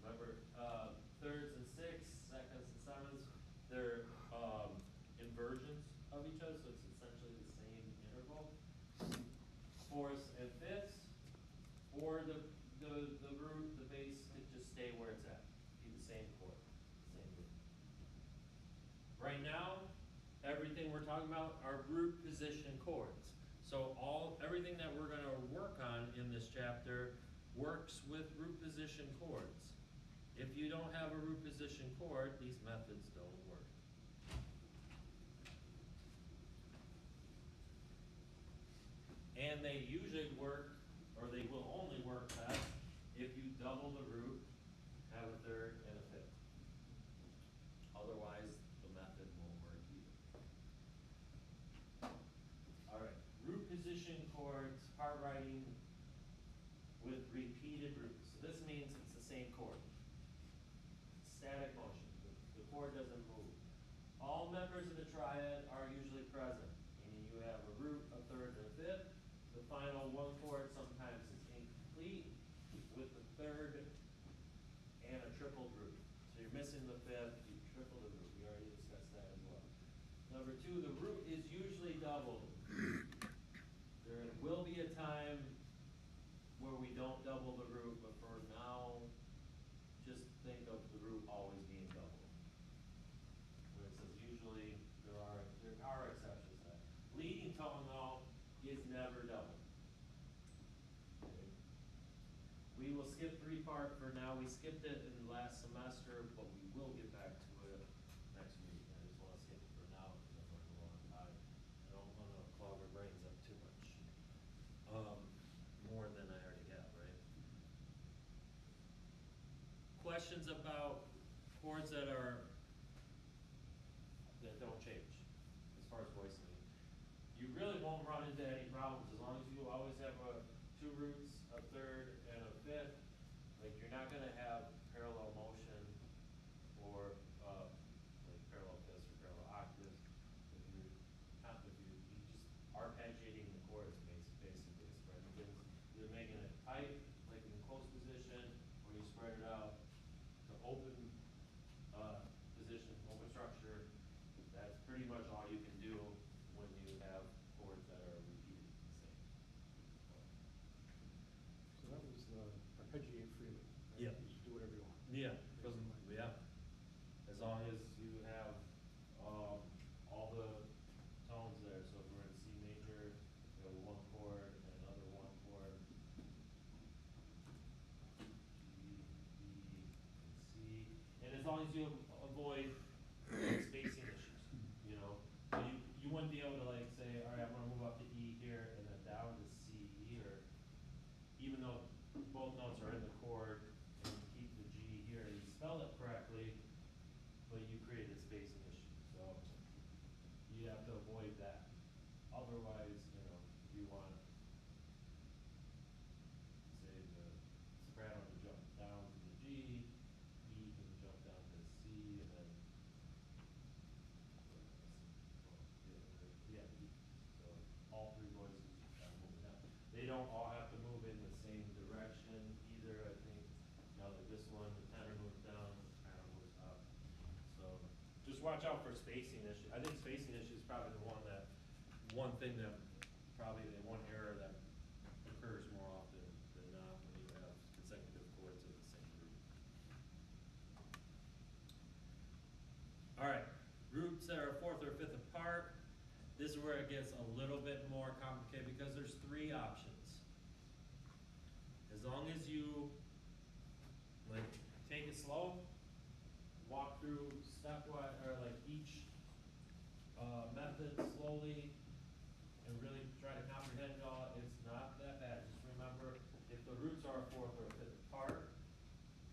[SPEAKER 2] Remember, thirds and sixths, seconds and sevenths, they're inversions of each other, so it's essentially the same interval. Fourths and fifths, or the root, the bass could just stay where it's at, be the same chord, same root. Right now, everything we're talking about are root position chords. So everything that we're going to work on in this chapter works with root position chords. If you don't have a root position chord, these methods don't work. And they usually work, or they will only work best, if you double the root, have a third and a fifth. Otherwise, the method won't work either. All right, root position chords, part writing with repeated roots. So this means it's the same chord. Static motion. The chord doesn't move. All members of the triad are usually present, meaning you have a root, a third, and a fifth. The final one chord sometimes is incomplete with the third and a tripled root. So you're missing the fifth, you triple the root. We already discussed that as well. Number 2, the root is usually doubled. There will be a time where we don't double the root, but for now, just think of the root always being doubled. When it says usually, there are exceptions to that. Leading tone, though, is never doubled. Okay. We will skip 3-part for now. We skipped it in the last semester, but we will get back to it next week. I just want to skip it for now because I'm running low on time. I don't want to clog our brains up too much. you really won't run into any problems, as long as you always have two roots, a third and a fifth. Like, you're not gonna have parallel motion or, like parallel fifths or parallel octaves. If you just arpeggiating the chords, basically, spreading things, either making it tight, like in closed position, or you spread it out to open, position, open structure. That's pretty much all you can do when you have chords that are repeated the same.
[SPEAKER 5] So that was the arpeggiate freely, right?
[SPEAKER 2] Yeah.
[SPEAKER 5] You just do whatever you want.
[SPEAKER 2] Yeah,
[SPEAKER 5] basically.
[SPEAKER 2] yeah. As long as you have, all the tones there, so if we're in C major, we have one chord and another one chord. G, B, and C, and as long as you avoid spacing issues, you know? So you wouldn't be able to like say, all right, I'm gonna move up to E here and then down to C here, even though both notes are in the chord, and you keep the G here, you spell it correctly, but you created spacing issue, so you have to avoid that. Otherwise, you know, if you want, say, the soprano to jump down to the G, E can jump down to C, and then, yeah, E. So all three voices are moving down. They don't all have to move in the same direction either, I think. Now like this one, the tenor moves down, the soprano moves up. So just watch out for spacing issue. I think spacing issue is probably the one thing that, probably the one error that occurs more often than not when you have consecutive chords of the same root. Alright, roots that are fourth or fifth apart. This is where it gets a little bit more complicated because there's three options. As long as you like take it slow, walk through stepwise or like each method slowly, and really try to comprehend it all, it's not that bad. Just remember, if the roots are fourth or fifth apart,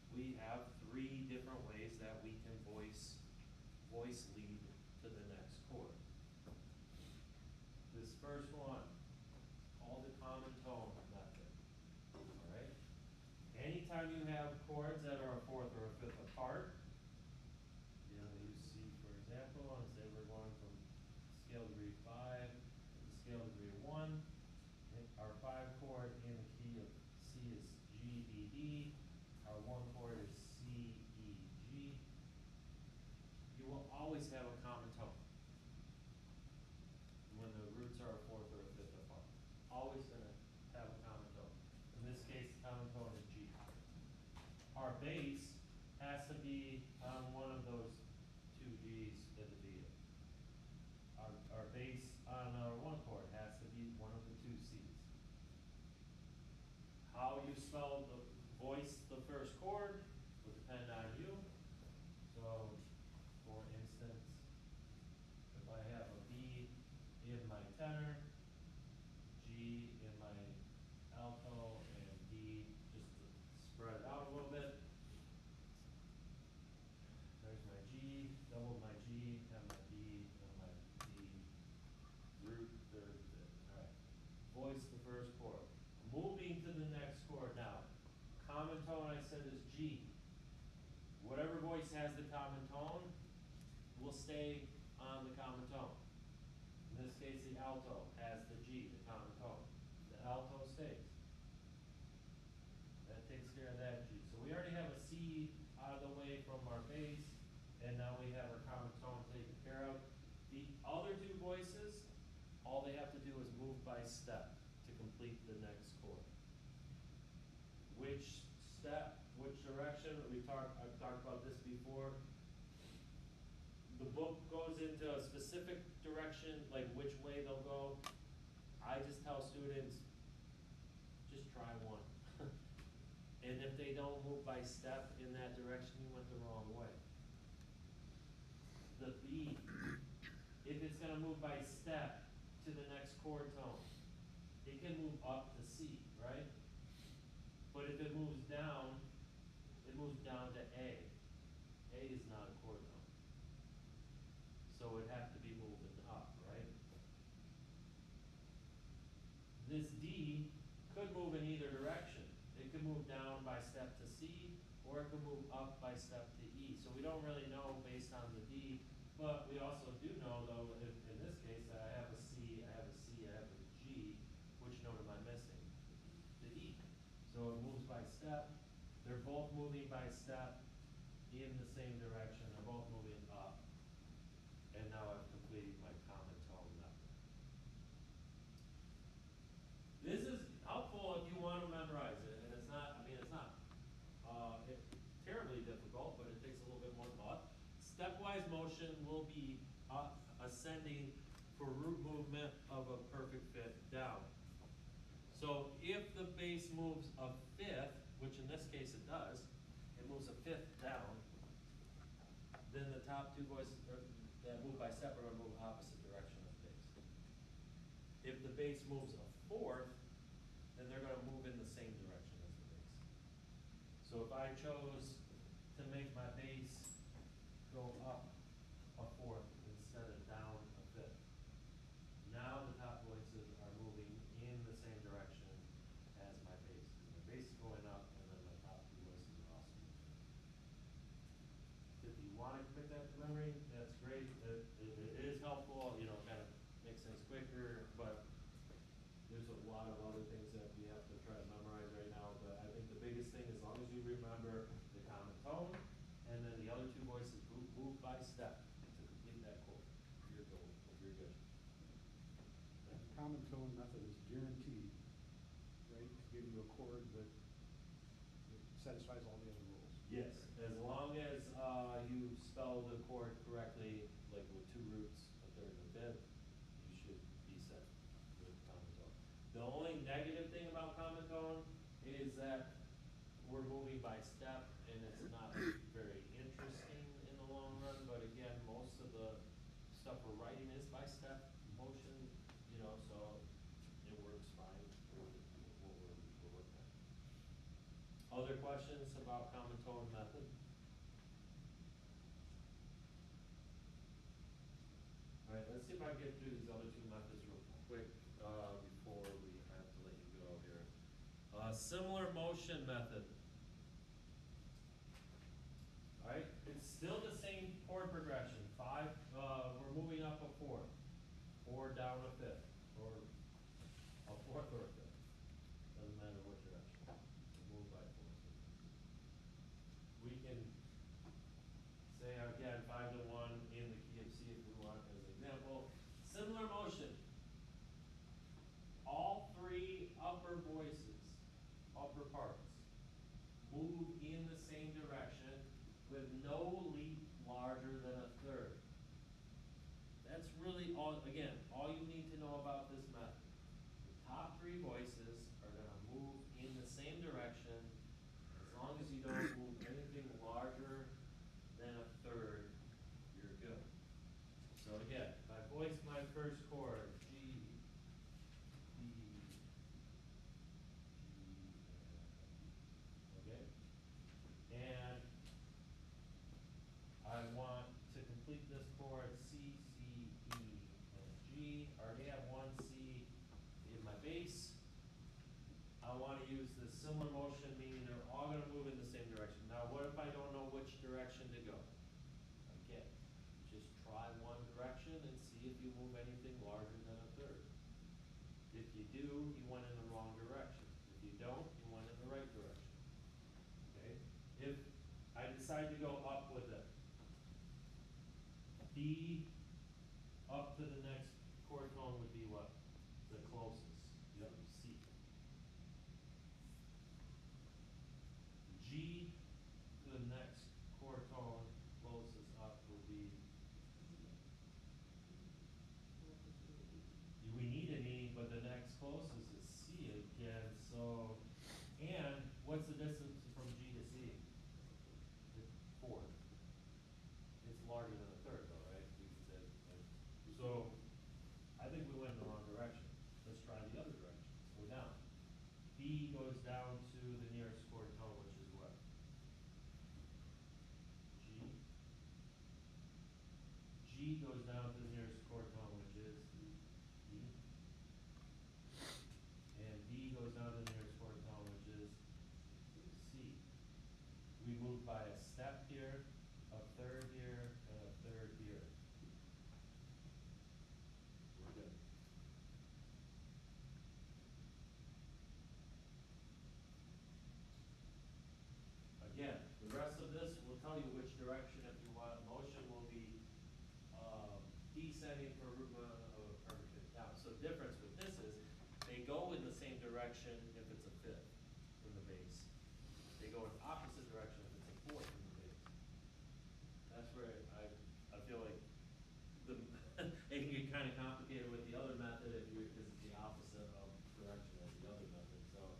[SPEAKER 2] we have three different ways that we can voice lead to the next chord. This first one, called the common tone method. Alright? Anytime you have chords that are a fourth or a fifth apart, you know, you see, for example, and say we're going from scale degree 5 to scale degree 1. Our 5 chord in the key of C is G, B, D. Our 1 chord is C, E, G. You will always have a common tone when the roots are a fourth or a fifth apart. Always gonna have a common tone. In this case, the common tone is G. Our bass has to be on one of those two G's at the beginning. Our bass on our 1 chord has to be one of the two C's. How you spell the voice the first chord will depend on you. So, for instance, if I have a B in my tenor, G in my alto, and D, just to spread it out a little bit. There's my G, double my G, and my B, and my D, root, third, fifth. Alright. Voice the first chord. Moving to the next chord now. Common tone I said is G. Whatever voice has the common tone will stay on the common tone. In this case, the alto has the G, the common tone. The alto stays. That takes care of that G. So we already have a C out of the way from our bass, and now we have our common tone taken care of. The other two voices, all they have to do is move by step to complete the next chord. Which step, which direction, I've talked about this before. The book goes into a specific direction, like which way they'll go. I just tell students, just try one. And if they don't move by step in that direction, you went the wrong way. The B, if it's gonna move by step to the next chord tone, it can move up to C, right? But if it moves down to A. A is not a chord tone. So it'd have to be moving up, right? or it could move up by step to E. So we don't really know based on the D, but we also do know though, if, in this case, that I have a C, I have a C, I have a G, which note am I missing? The E. So it moves by step, they're both moving by step in the same direction, they're both moving up. And now I've completed my common tone method. This is helpful if you want to memorize it, and it's not, I mean, it's not terribly difficult, but it takes a little bit more thought. Stepwise motion will be ascending for root movement of a perfect fifth down. So if the base moves a fifth, which in this case it does, it moves a fifth down, then the top two voices that move by step are going to move opposite direction of the base. If the base moves a fourth, then they're going to move in the same direction as the base. So if I chose to make my base go up a fourth instead of down a fifth, now the top voices are moving in the same direction as my base. My base is going up, and then my top two voices are also moving. If you want to commit that to memory, that's great. It is helpful, you know, kind of makes things quicker, but there's a lot of other things that we have to try to memorize right now. But I think the biggest thing, as long as you remember the common tone, and then the other two voices move by step to complete that quote, you're good. You're good.
[SPEAKER 5] The common tone method is guaranteed, right, to give you a chord that satisfies all the other rules.
[SPEAKER 2] Yes, as long as you spell the chord correctly, like with two roots, a third and a fifth, you should be set with common tone. The only negative thing about common tone is that we're moving by step, and it's not very interesting in the long run, but again, most of the stuff we're writing is by step motion, you know, so it works fine for what we're working on. Other questions about common tone method? All right, let's see if I can get through these other two methods real quick before we have to let you go here. Similar motion method. All right, it's still the same chord progression. Five, we're moving up a fourth, or down a fifth, or a fourth or a fifth. Doesn't matter what direction. Move by fourths. We can say again 5 to 1 in the key of C if we want as an example. Similar motion. All three upper voices, upper parts, move in the same direction with no leap larger than a third. That's really all, again, all you need to know about this method. The top three voices are going to move in the same direction as long as you don't move anything larger than a third, you're good. So again, if I voice my first chord, G, B, G, okay? And I want to complete this chord C, C, E, and G. I already have one C in my bass. I want to use this similar motion, meaning they're all going to move in the same direction. Now, what if I don't know which direction to go? Again, just try one direction and see if you move anything larger than a third. If you do, you went in the wrong direction. If you don't, you went in the right direction. Okay? If I decide to go up with it, B up to the next chord tone would be what? The closest. Yep, C. G to the next chord tone closest up will be. We need an E, but the next closest is C again. So, and what's the distance from G to C? It's 4. It's larger than a third, though, right? We said, so I think we went in the wrong direction. Let's try the other direction. Let's go down. B goes down to the nearest chord tone, which is what? G. G goes down to the nearest chord tone, which is E. And D goes down to the nearest chord tone, which is C. We by a step here, a third here, and a third here. We're good. Again, the rest of this will tell you which direction if you want. Motion will be, descending for root of a perfect down. So the difference with this is, they go in the same direction if it's a fifth from the base. They go in opposite direction if it's a fourth from the base. That's where I feel like the, it can get kinda complicated with the other method if you, cause it's the opposite of direction as the other method, so.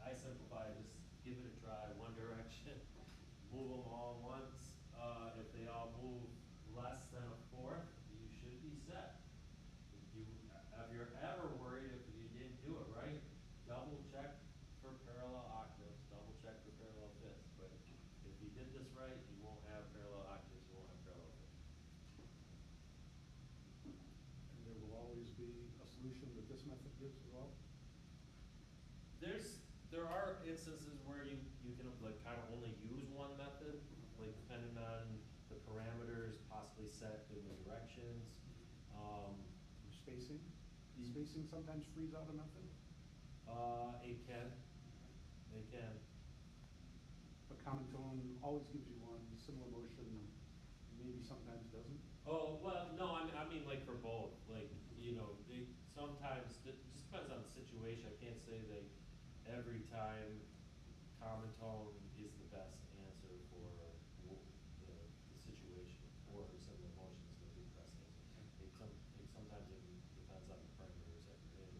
[SPEAKER 2] I simplify, just give it a try, one direction, move them all once. If they all move less than a fourth, you should be set. If you're ever worried if you didn't do it right, double check for parallel octaves, double check for parallel fifths. But if you did this right, you won't have parallel octaves, you won't have parallel fifths.
[SPEAKER 5] And there will always be a solution that this method gives as well?
[SPEAKER 2] There are instances where you can like kind of only use one method, like depending on the parameters, possibly set in the directions.
[SPEAKER 5] Spacing? Spacing sometimes frees out a method?
[SPEAKER 2] It can.
[SPEAKER 5] But common tone always gives you one, similar motion maybe sometimes doesn't?
[SPEAKER 2] Oh, well, no, I mean like for both, like, you know, they sometimes, it just depends on the situation. I can't say that every time common tone is the best answer for the situation, or similar motion is gonna be the best answer. Sometimes it depends on the parameters that you're in,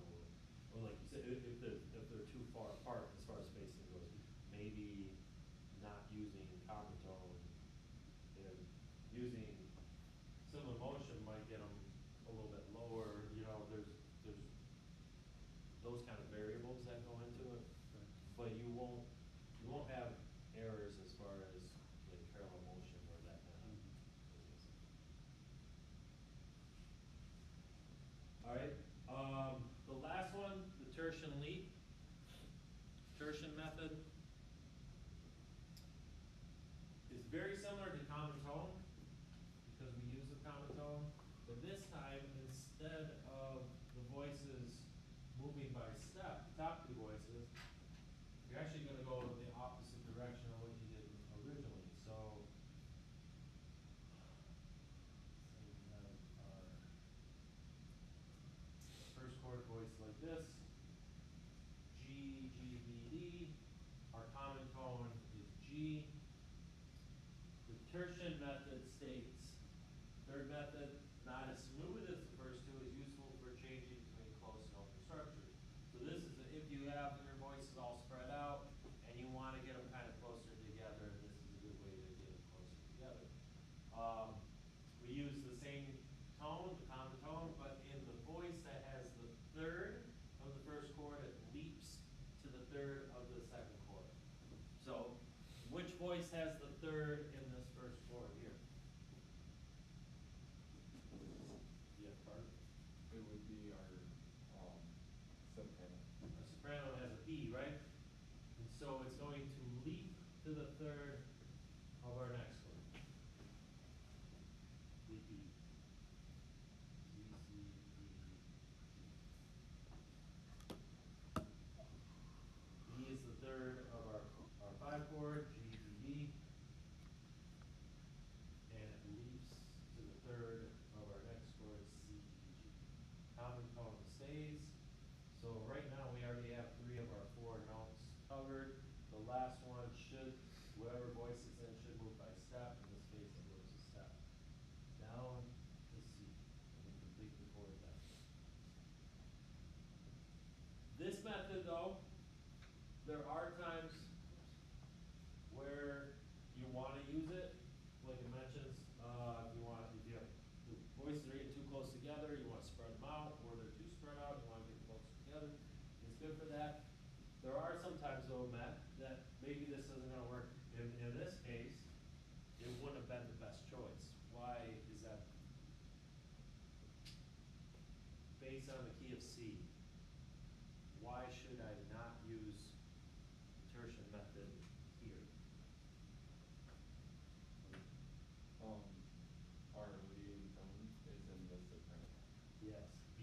[SPEAKER 2] or like you said, if they're too far apart as far as spacing goes, maybe not using common tone and using similar motion might get them a little bit lower, you know, there's those kind of variables that go into it.
[SPEAKER 5] Right.
[SPEAKER 2] But you won't have errors as far as like parallel motion or that kind of business. Alright, the last one, the tertian leap. Tertian method is very similar to common tone because we use the common tone, but this time instead of the voices moving by step, top two voices, you're actually gonna go in the opposite direction of what you did originally. So, say we have our first chord voice like this, G, G, B, D. Our common tone is G. The tertian method states, third method, not as smooth as the first two, is useful for changing between close and open structures. So this is if you have your voices all spread out and you want to get them kind of closer together, this is a good way to get them closer together. We use the same tone, the common tone, but in the voice that has the third of the first chord, it leaps to the third of the second chord. So, which voice has the third in this first chord here? Yeah, pardon?
[SPEAKER 3] It would be our, soprano.
[SPEAKER 2] Our soprano has a B, right? And so it's going to leap to the third of our next one. The E. C, C, D, D. E is the third of our five chord, G, D, D. And it leaps to the third of our next chord, C, E, G. Common tone stays. So right now we already have three of our four notes covered. The last one should, whoever voice it's in should move by step. In this case it moves a step down to C and then complete the chord down. This method though, there are times where you want to use it, like it mentions, if you have the voices are getting too close together, you want to spread them out, or they're too spread out, you want to get them closer together. It's good for that. There are some times though, Matt, that maybe this isn't gonna work. In this case, it wouldn't have been the best choice. Why is that? Based on the key of C, why should I not use the tertian method here?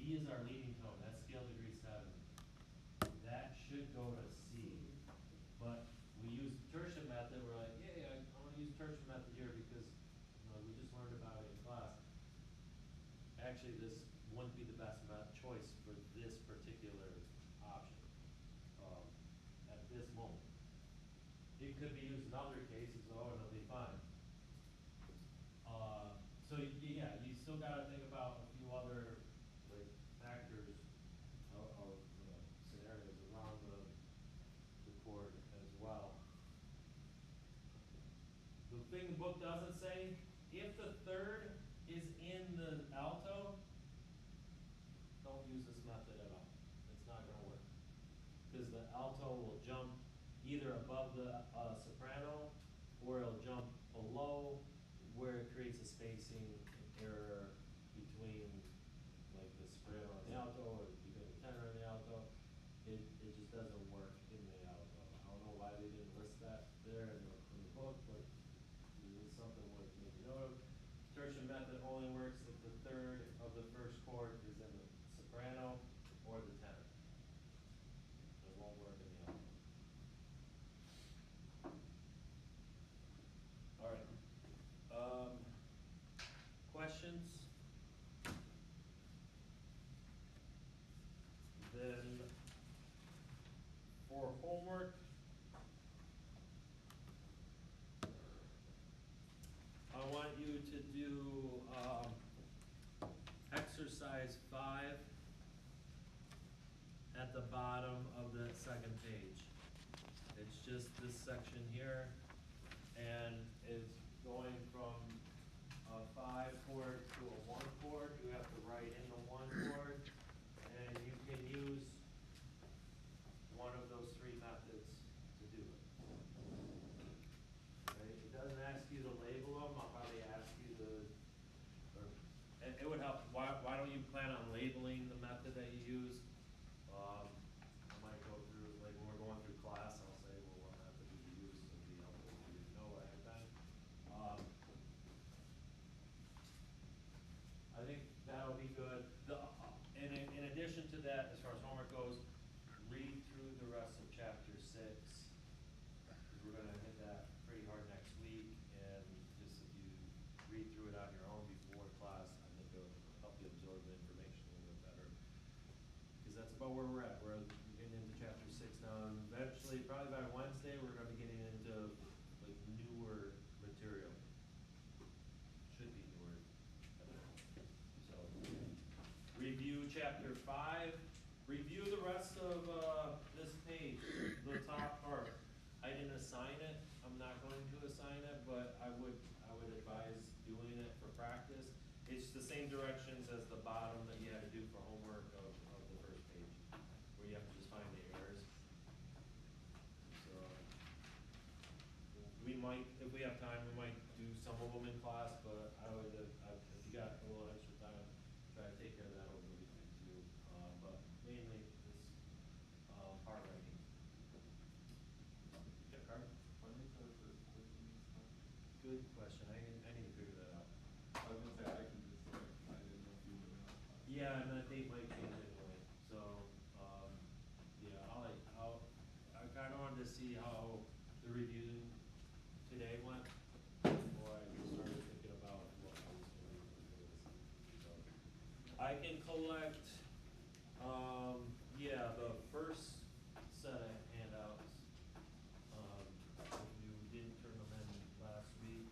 [SPEAKER 2] B is our leading tone, that's scale degree 7. That should go to C. But we use tertium method, we're like, yeah, I wanna use tertium method here because, we just learned about it in class. Actually, this wouldn't be the best choice for this particular option, at this moment. It could be used in other cases though, and it'll be fine. So yeah, you still gotta think about a few other, like, factors of scenarios around the chord as well. The thing the book doesn't say, if the third is in the alto, don't use this method at all. It's not gonna work. Because the alto will jump either above the soprano, or it'll jump below, where it creates a spacing error between, like, the soprano and the alto, or between the tenor and the alto. It just doesn't work in the alto. I don't know why they didn't list that there in the book, but it's something worth making note of. Tertium method only works if the third of the first chord is in the soprano or the tenor. It won't work in the alto. All right. Questions? Then for homework, I want you to do exercise 5 at the bottom of the second page. It's just this section here, and it's going from a 5 chord to a 1 chord. You have to write in the 1 chord, and you can use one of those 3 methods to do it. Okay? It doesn't ask you to label them. I'll probably ask you to, or it would help. Why don't you plan on labeling the method that you use? I might go through, like, when we're going through class, I'll say, well, what method did you use? So it'd be helpful for you to know ahead of time. I think that'll be good. In addition to that, as far as homework goes, read through the rest of chapter 6, because we're gonna hit that pretty hard next week, and just if you read through it on your own before class, I think it'll help you absorb the information a little bit better. Because that's about where we're at. We're getting into chapter 6 now, and eventually, probably by Wednesday, we're gonna be getting into, like, newer material. Should be newer. So, review chapter 5. Review the rest of this page, the top part. I didn't assign it. I'm not going to assign it, but I would advise doing it for practice. It's the same directions as the bottom that you had to do for homework of the first page, where you have to just find the errors. So, we might, if we have time, we might do some of them in class, but I would, if you got a little extra time, try to take care of that over the weekend too. But mainly this part writing. Yeah, Carter?
[SPEAKER 3] When is our first portion start?
[SPEAKER 2] Good question. I need to figure that out.
[SPEAKER 3] I was gonna say, I can just check, I didn't know if you knew that.
[SPEAKER 2] Yeah, and the date might change anyway. So, yeah, I kind of wanted to see how the review today went before I started thinking about what I was going to do for this. So, I can collect, yeah, the first set of handouts. You didn't turn them in last week.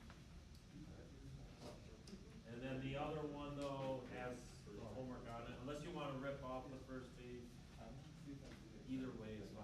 [SPEAKER 2] And then the other one though has the homework on it, unless you want to rip off the first page. Either way is fine.